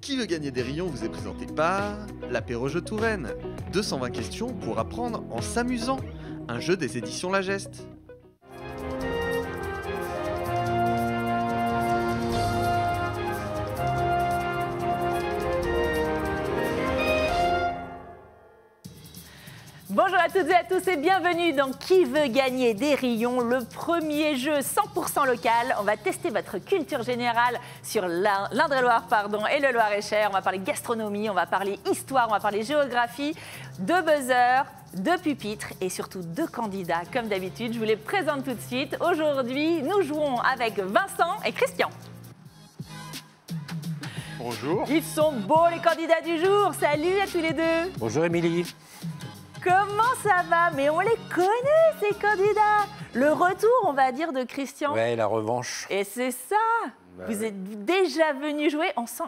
Qui veut gagner des rayons vous est présenté par l'apéro-jeu Touraine. 220 questions pour apprendre en s'amusant. Un jeu des éditions La Geste. Bonjour à toutes et à tous et bienvenue dans Qui veut gagner des rayons, le premier jeu 100% local. On va tester votre culture générale sur l'Indre-et-Loire et le Loir-et-Cher. On va parler gastronomie, on va parler histoire, on va parler géographie, de buzzer, de pupitres et surtout de candidats. Comme d'habitude, je vous les présente tout de suite. Aujourd'hui, nous jouons avec Vincent et Christian. Bonjour. Ils sont beaux les candidats du jour. Salut à tous les deux. Bonjour Émilie. Comment ça va? Mais on les connaît, ces candidats. Le retour, on va dire, de Christian. Ouais, la revanche. Et c'est ça. Bah vous ouais. êtes déjà venu jouer. On sent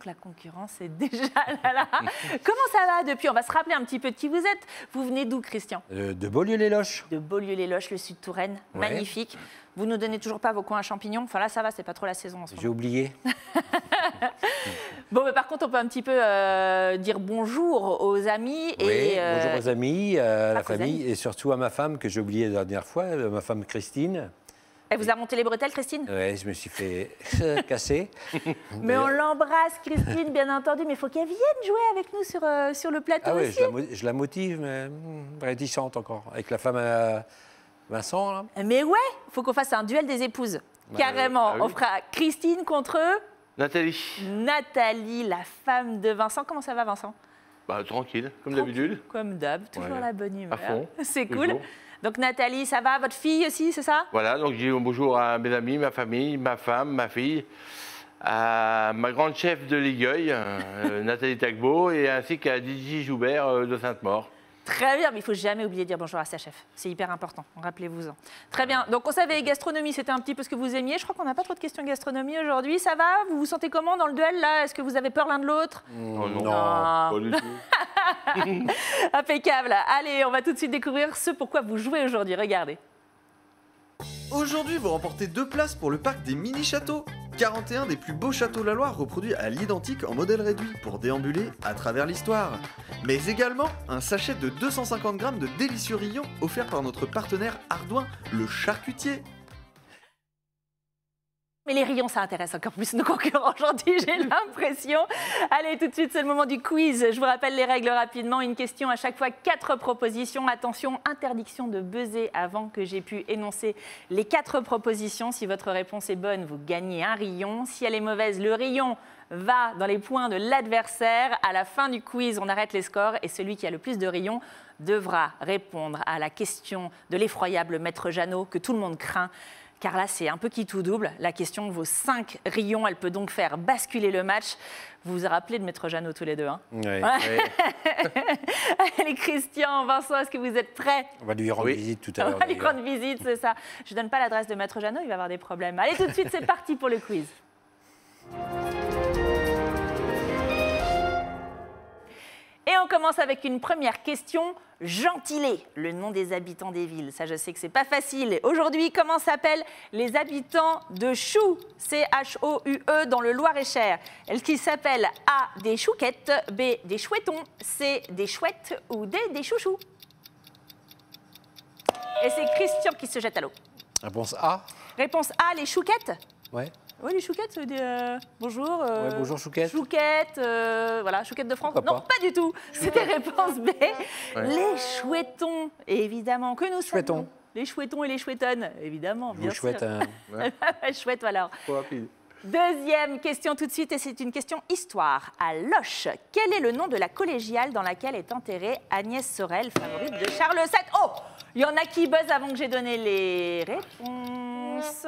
que la concurrence est déjà là. Comment ça va depuis? On va se rappeler un petit peu de qui vous êtes. Vous venez d'où, Christian? De Beaulieu-les-Loches. De Beaulieu-les-Loches, le sud Touraine. Ouais. Magnifique. Vous nous donnez toujours pas vos coins à champignons. Enfin là, ça va, c'est pas trop la saison en ce moment. J'ai oublié. Bon, mais par contre, on peut un petit peu dire bonjour aux amis. Oui, et, bonjour aux amis, à la aux famille amis. et surtout à ma femme que j'ai oublié la dernière fois, ma femme Christine. Elle vous a monté les bretelles, Christine? Ouais, je me suis fait casser. Mais on l'embrasse, Christine, bien entendu. Mais il faut qu'elle vienne jouer avec nous sur le plateau Ah oui, aussi. je la motive, mais réticente encore. Avec la femme Vincent, là. Mais ouais, il faut qu'on fasse un duel des épouses. Carrément. oui. On fera Christine contre Nathalie, Nathalie, la femme de Vincent. Comment ça va, Vincent? tranquille, comme d'habitude. Comme d'hab, toujours Ouais. la bonne humeur. À fond, C'est toujours. cool. Donc Nathalie, ça va? Votre fille aussi, c'est ça? Voilà, donc je dis bonjour à mes amis, ma famille, ma femme, ma fille, à ma grande chef de Ligueuil, Nathalie Tagbo, et ainsi qu'à Didi Joubert de Sainte-Maure. Très bien, mais il ne faut jamais oublier de dire bonjour à sa chef. C'est hyper important, rappelez-vous-en. Très bien, donc on savait gastronomie, c'était un petit peu ce que vous aimiez. Je crois qu'on n'a pas trop de questions gastronomie aujourd'hui. Ça va? Vous vous sentez comment dans le duel là? Est-ce que vous avez peur l'un de l'autre? Oh non, Non. pas du tout. Impeccable. Allez, on va tout de suite découvrir ce pourquoi vous jouez aujourd'hui. Regardez. Aujourd'hui, vous remportez 2 places pour le parc des mini-châteaux. 41 des plus beaux châteaux de la Loire reproduits à l'identique en modèle réduit pour déambuler à travers l'histoire. Mais également un sachet de 250 grammes de délicieux rayons offert par notre partenaire ardouin, le charcutier. Mais les rayons, ça intéresse encore plus nos concurrents aujourd'hui, j'ai l'impression. Allez, tout de suite, c'est le moment du quiz. Je vous rappelle les règles rapidement. Une question à chaque fois, 4 propositions. Attention, interdiction de buzzer avant que j'ai pu énoncer les 4 propositions. Si votre réponse est bonne, vous gagnez un rayon. Si elle est mauvaise, le rayon va dans les points de l'adversaire. À la fin du quiz, on arrête les scores et celui qui a le plus de rayons devra répondre à la question de l'effroyable maître Jeannot que tout le monde craint. Car là, c'est un peu qui tout double. La question vaut 5 rayons. Elle peut donc faire basculer le match. Vous vous rappelez de Maître Jeannot tous les deux, hein? Ouais. Allez, Christian, Vincent, est-ce que vous êtes prêts? On va lui rendre visite tout à On l'heure. va lui d'ailleurs. rendre visite, c'est ça. Je ne donne pas l'adresse de Maître Jeannot, il va avoir des problèmes. Allez, tout de suite, c'est parti pour le quiz. Et on commence avec une première question. Gentilé, le nom des habitants des villes. Ça, je sais que c'est pas facile. Aujourd'hui, comment s'appellent les habitants de Choux? C-H-O-U-E dans le Loir-et-Cher. Est-ce qu'ils s'appellent A, des chouquettes, B, des chouettons, C, des chouettes ou D, des chouchous? Et c'est Christian qui se jette à l'eau. Réponse A. Réponse A, les chouquettes? Ouais. Oui, les chouquettes, c'est des... bonjour. Ouais, bonjour Chouquette. Chouquette, voilà, chouquette de France. Pourquoi Non, pas pas du tout. C'était réponse B. Les chouettons, évidemment, que nous sommes. Chouettons. Les chouettons et les chouettonnes, évidemment, bien Vous chouette sûr. Chouette, alors. Trop rapide. Deuxième question tout de suite, et c'est une question histoire. À Loches, quel est le nom de la collégiale dans laquelle est enterrée Agnès Sorel, favorite de Charles VII? Oh, il y en a qui buzzent avant que j'ai donné les réponses.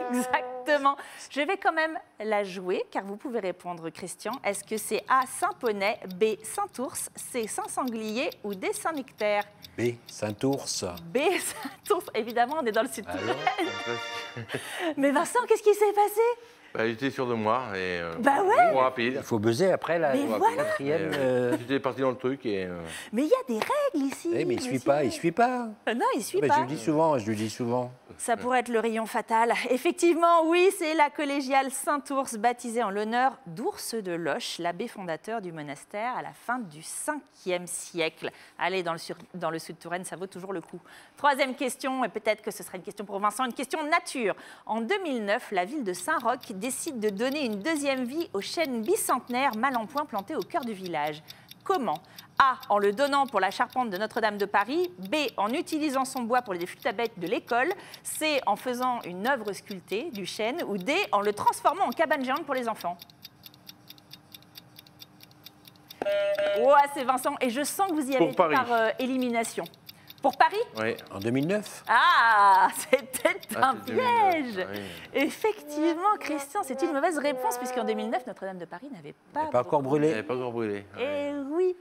Exactement. Je vais quand même la jouer, car vous pouvez répondre, Christian. Est-ce que c'est A, Saint-Poney, B, Saint-Ours, C, Saint-Sanglier ou D, Saint-Nectaire? B. Saint-Ours. B, Saint-Ours. Évidemment, on est dans le sud. Alors, Mais Vincent, qu'est-ce qui s'est passé? j'étais sûr de moi et Bah ouais. trop rapide. Il faut buzzer après la Mais voilà. quatrième. J'étais parti dans le truc et Mais il y a des règles, règle ici. Eh, mais il monsieur. ne suit pas. Non, il suit Mais pas. je le dis souvent. Ça pourrait être le rayon fatal. Effectivement, oui, c'est la collégiale Saint-Ours, baptisée en l'honneur d'Ours de Loche, l'abbé fondateur du monastère à la fin du 5e siècle. Allez, dans le sud de Touraine, ça vaut toujours le coup. Troisième question, et peut-être que ce sera une question pour Vincent, une question nature. En 2009, la ville de Saint-Roch décide de donner une deuxième vie au chêne bicentenaire mal en point planté au cœur du village. Comment ? A, en le donnant pour la charpente de Notre-Dame de Paris. B, en utilisant son bois pour les flûtes à bec de l'école. C, en faisant une œuvre sculptée du chêne. Ou D, en le transformant en cabane géante pour les enfants. Ouais, c'est Vincent. Et je sens que vous y avez été par élimination. Pour Paris ? Oui. En 2009. Ah, c'était un piège. 2009, oui. Effectivement, Christian, c'est une mauvaise réponse puisqu'en 2009, Notre-Dame de Paris n'avait pas, Pas encore Elle brûlé. n'avait pas encore brûlé. Eh oui,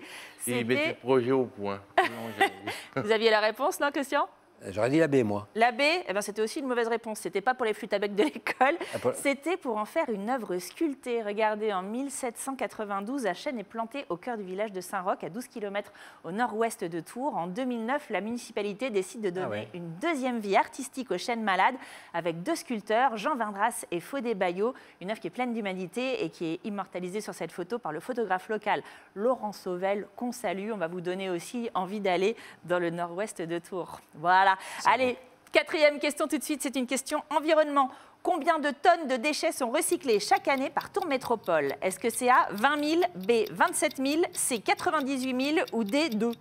Il mettait le c'était... projet au point. Non, j'avais dit. Vous aviez la réponse, non, Christian ? J'aurais dit la B, moi. La B, eh ben, c'était aussi une mauvaise réponse. C'était pas pour les flûtes à bec de l'école, pas- c'était pour en faire une œuvre sculptée. Regardez, en 1792, un chêne est planté au cœur du village de Saint-Roch, à 12 km au nord-ouest de Tours. En 2009, la municipalité décide de donner une deuxième vie artistique au chêne malade avec deux sculpteurs, Jean Vindras et Faudé Bayot. Une œuvre qui est pleine d'humanité et qui est immortalisée sur cette photo par le photographe local Laurent Sauvel, qu'on salue. On va vous donner aussi envie d'aller dans le nord-ouest de Tours. Voilà. Allez, quatrième question tout de suite, c'est une question environnement. Combien de tonnes de déchets sont recyclés chaque année par Tours Métropole? Est-ce que c'est A, 20 000, B, 27 000, C, 98 000 ou D, 2?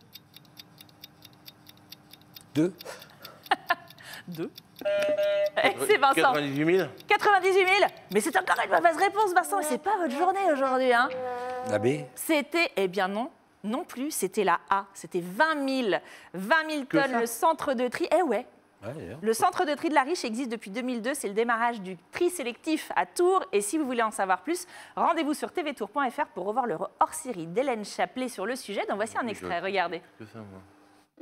2. 2. C'est Vincent. 98 000. 98 000. Mais c'est encore une mauvaise réponse, Vincent. C'est pas votre journée aujourd'hui, hein? La B. C'était, eh bien non. Non plus, c'était la A, c'était 20 000. 20 000 Que tonnes, ça le centre de tri. Eh ouais, Ouais, d'ailleurs. le centre de tri de la Riche existe depuis 2002. C'est le démarrage du tri sélectif à Tours. Et si vous voulez en savoir plus, rendez-vous sur tvtour.fr pour revoir le hors-série d'Hélène Chaplet sur le sujet. Donc voici un extrait, regardez. Que ça, moi.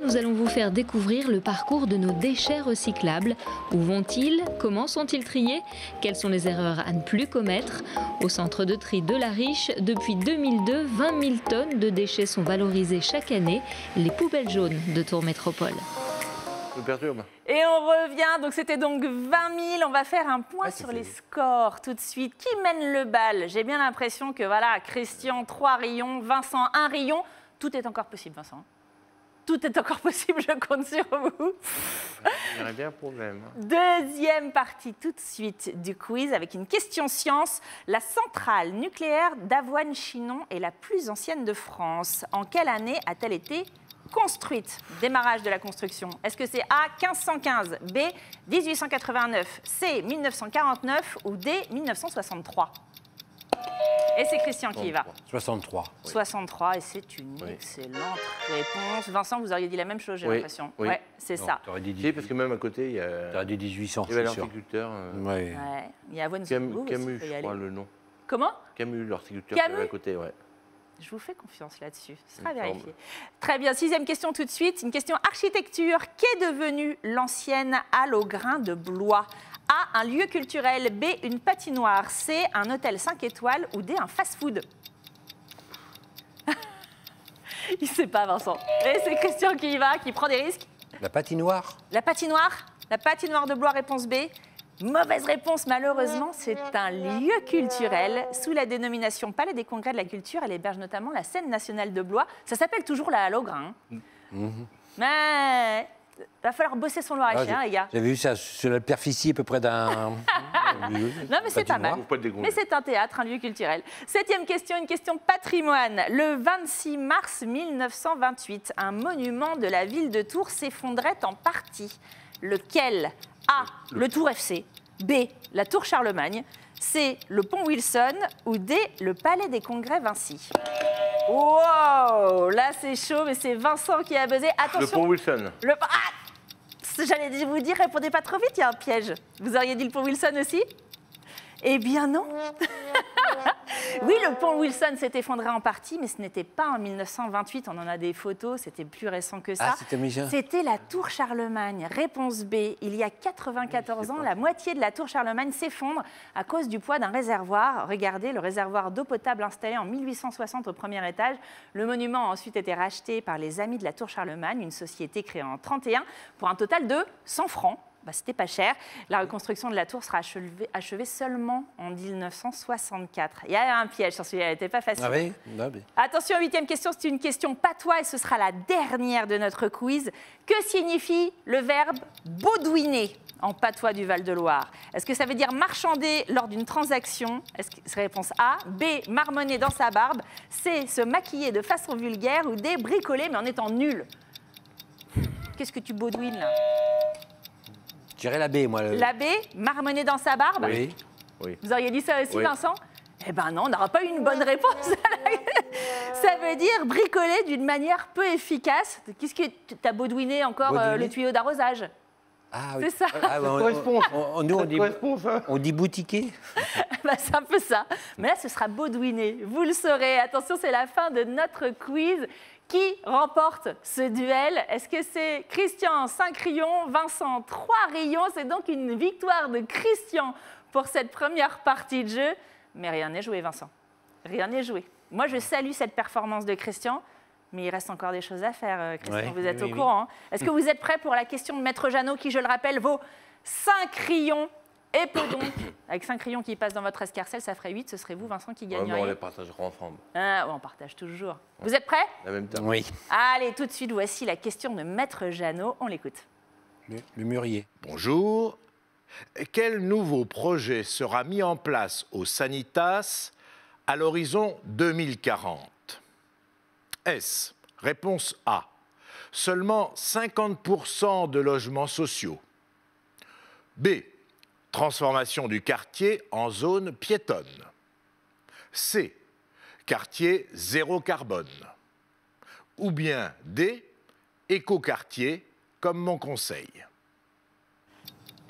Nous allons vous faire découvrir le parcours de nos déchets recyclables. Où vont-ils? Comment sont-ils triés? Quelles sont les erreurs à ne plus commettre? Au centre de tri de la Riche, depuis 2002, 20 000 tonnes de déchets sont valorisées chaque année. Les poubelles jaunes de Tours Métropole. Ça me perturbe. Et on revient, donc c'était donc 20 000. On va faire un point sur les scores tout de suite. Qui mène le bal? J'ai bien l'impression que voilà, Christian, 3 rayons, Vincent, 1 rayon. Tout est encore possible, Vincent. Tout est encore possible, je compte sur vous. Il y aurait bien un problème. Deuxième partie tout de suite du quiz avec une question science. La centrale nucléaire d'Avoine-Chinon est la plus ancienne de France. En quelle année a-t-elle été construite? Démarrage de la construction. Est-ce que c'est A, 1515, B, 1889, C, 1949 ou D, 1963? Et c'est Christian qui y va. 63. 63, et c'est une excellente réponse. Vincent, vous auriez dit la même chose, j'ai Oui, l'impression. oui. Ouais, c'est ça. Tu aurais dit Si, parce que même à côté, il y a. T'aurais dit 1800, Il y avait c'est sûr. l'horticulteur. Ouais. Ouais. Il y a Avoine Camus, aussi, faut y je aller. crois le nom. Comment? Camus, l'horticulteur Camus qui avait à côté, ouais. Je vous fais confiance là-dessus. Ce sera Il me semble. vérifié. Très bien. Sixième question tout de suite. Une question architecture. Qu'est devenue l'ancienne halle au grain de Blois? A, un lieu culturel. B, une patinoire. C, un hôtel 5 étoiles. Ou D, un fast-food. Il ne sait pas, Vincent. Et c'est Christian qui y va, qui prend des risques. La patinoire. La patinoire de Blois, réponse B. Mauvaise réponse, malheureusement, c'est un lieu culturel sous la dénomination Palais des Congrès de la Culture. Elle héberge notamment la scène nationale de Blois. Ça s'appelle toujours la Halle au Grain. Mais il va falloir bosser son Loir-et-Cher, les gars. J'avais vu ça sur la superficie à peu près d'un. Non, mais c'est pas mal. Faut pas te dégonfler. Mais c'est un théâtre, un lieu culturel. Septième question, une question patrimoine. Le 26 mars 1928, un monument de la ville de Tours s'effondrait en partie. Lequel? A, le Tour FC. B, la Tour Charlemagne. C, le pont Wilson. Ou D, le Palais des Congrès Vinci. Wow, là c'est chaud, mais c'est Vincent qui a buzzé. Le Attention. pont Wilson. J'allais vous dire, répondez pas trop vite, il y a un piège. Vous auriez dit le pont Wilson aussi? Eh bien non. Oui, le pont Wilson s'est effondré en partie, mais ce n'était pas en 1928. On en a des photos, c'était plus récent que ça. Ah, c'était Michel. C'était la tour Charlemagne. Réponse B. Il y a 94 ans, la moitié de la tour Charlemagne s'effondre à cause du poids d'un réservoir. Regardez, le réservoir d'eau potable installé en 1860 au premier étage. Le monument a ensuite été racheté par les Amis de la tour Charlemagne, une société créée en 1931 pour un total de 100 francs. Bah, c'était pas cher. La reconstruction de la tour sera achevée seulement en 1964. Il y a un piège sur celui-là, elle n'était pas facile. Ah oui, ah oui. Attention, 8e question, c'est une question patois et ce sera la dernière de notre quiz. Que signifie le verbe baudouiner en patois du Val-de-Loire? Est-ce que ça veut dire marchander lors d'une transaction? Est-ce que c'est réponse A. B. Marmonner dans sa barbe. C. Se maquiller de façon vulgaire. Ou D. Bricoler mais en étant nul. Qu'est-ce que tu baudouines là? Je dirais la B, moi. La B. Marmonner dans sa barbe. Oui. Vous auriez dit ça aussi, Oui. Vincent? Eh ben non, on n'aura pas eu une bonne réponse. Ça veut dire bricoler d'une manière peu efficace. Qu'est-ce que tu as baudouiné encore Baudouiner le tuyau d'arrosage? Ah, oui. C'est ça. Ah, Ça correspond. nous, Ça correspond, ça. on dit boutiquer. Bah, c'est un peu ça. Mais là, ce sera baudouiner. Vous le saurez. Attention, c'est la fin de notre quiz. Qui remporte ce duel? Est-ce que c'est Christian, 5 rayons, Vincent, 3 rayons? C'est donc une victoire de Christian pour cette première partie de jeu. Mais rien n'est joué, Vincent. Rien n'est joué. Moi, je salue cette performance de Christian, mais il reste encore des choses à faire, Christian. Oui, Vous êtes oui, au oui. courant, hein? Est-ce que vous êtes prêts pour la question de Maître Jeannot, qui, je le rappelle, vaut 5 rayons et peut donc, avec 5 rayons qui passent dans votre escarcelle, ça ferait 8. Ce serait vous, Vincent, qui Ouais, mais gagneriez. on les partagera ensemble, Ah, on partage toujours. Vous êtes prêts? en même temps. Oui. Allez, tout de suite, voici la question de Maître Jeannot. On l'écoute. Le mûrier. Bonjour. Quel nouveau projet sera mis en place au Sanitas à l'horizon 2040? S. Réponse A. Seulement 50% de logements sociaux. B. Transformation du quartier en zone piétonne. C. Quartier zéro carbone. Ou bien D. Écoquartier comme mon conseil.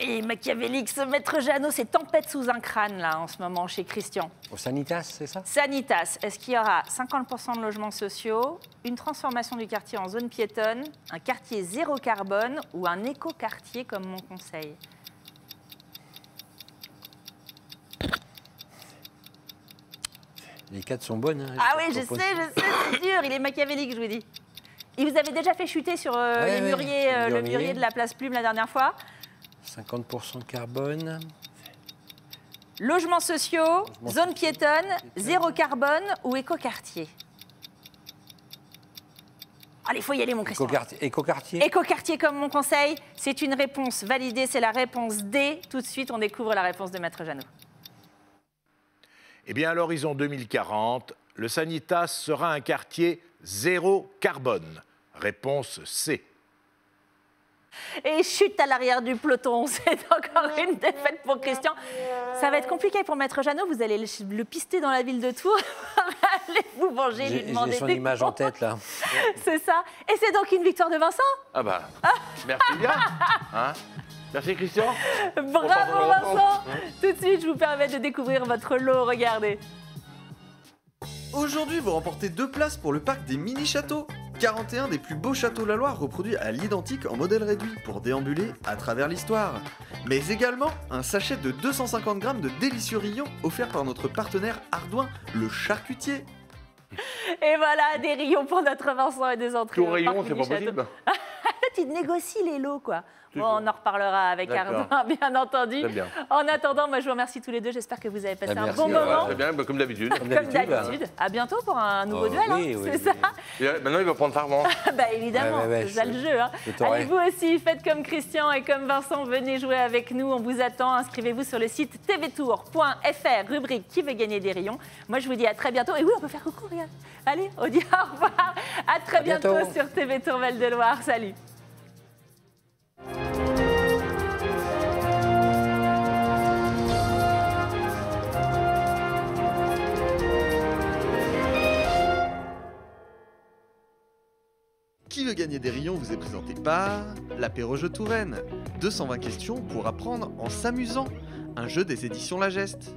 Et machiavélique, ce Maître Jeannot, c'est tempête sous un crâne, là, en ce moment, chez Christian. Au Sanitas, c'est ça? Sanitas, est-ce qu'il y aura 50% de logements sociaux, une transformation du quartier en zone piétonne, un quartier zéro carbone ou un écoquartier comme mon conseil? Les 4 sont bonnes. Hein, Ah oui, je sais, c'est dur, il est machiavélique, je vous dis. Et vous avez déjà fait chuter sur les mûriers, le mûrier de la place Plume la dernière fois. 50% de carbone. Logements sociaux, zone piétonne, zéro carbone ou écoquartier? Allez, il faut y aller, mon Christian. Écoquartier. Écoquartier comme mon conseil, c'est une réponse validée, c'est la réponse D. Tout de suite, on découvre la réponse de Maître Jeannot. Eh bien, à l'horizon 2040, le Sanitas sera un quartier zéro carbone. Réponse C. Et chute à l'arrière du peloton, c'est encore une défaite pour Christian. Ça va être compliqué pour Maître Jeannot, vous allez le pister dans la ville de Tours. Allez vous venger, lui demander J'ai son des image en comptes. tête, là. C'est ça. Et c'est donc une victoire de Vincent. Ah bah, merci bien. Hein, merci Christian. Bravo Bon, Vincent. Tout de suite, je vous permets de découvrir votre lot, regardez. Aujourd'hui, vous remportez 2 places pour le parc des mini-châteaux. 41 des plus beaux châteaux de la Loire reproduits à l'identique en modèle réduit pour déambuler à travers l'histoire. Mais également un sachet de 250 grammes de délicieux rayons offert par notre partenaire Ardouin, le charcutier. Et voilà, des rayons pour notre Vincent et des entrées. Tout au rayon, parc c'est pas mini-château. possible. Tu négocies les lots, quoi. Bon, Toujours. on en reparlera avec D'accord. Ardouin, bien entendu. Très bien. En attendant, moi, je vous remercie tous les deux. J'espère que vous avez passé un Merci. bon Ouais, moment. Très bien, bah, comme d'habitude. Comme d'habitude. À bientôt pour un nouveau duel, oui, hein, oui, c'est oui, ça. Et, maintenant, il va prendre sa revanche. Bah évidemment, Ouais, c'est ça le jeu. Hein. je t'aurai. Allez, vous aussi, faites comme Christian et comme Vincent, venez jouer avec nous. On vous attend. Inscrivez-vous sur le site tvtour.fr, rubrique Qui veut gagner des rayons. Moi, je vous dis à très bientôt. Et oui, on peut faire coucou, regarde. Allez, on dit au revoir. À très bientôt bientôt. sur TV Tour Val-de-Loire. Salut. Qui veut gagner des rayons vous est présenté par l'apéro jeu Touraine. 220 questions pour apprendre en s'amusant. Un jeu des éditions La Geste.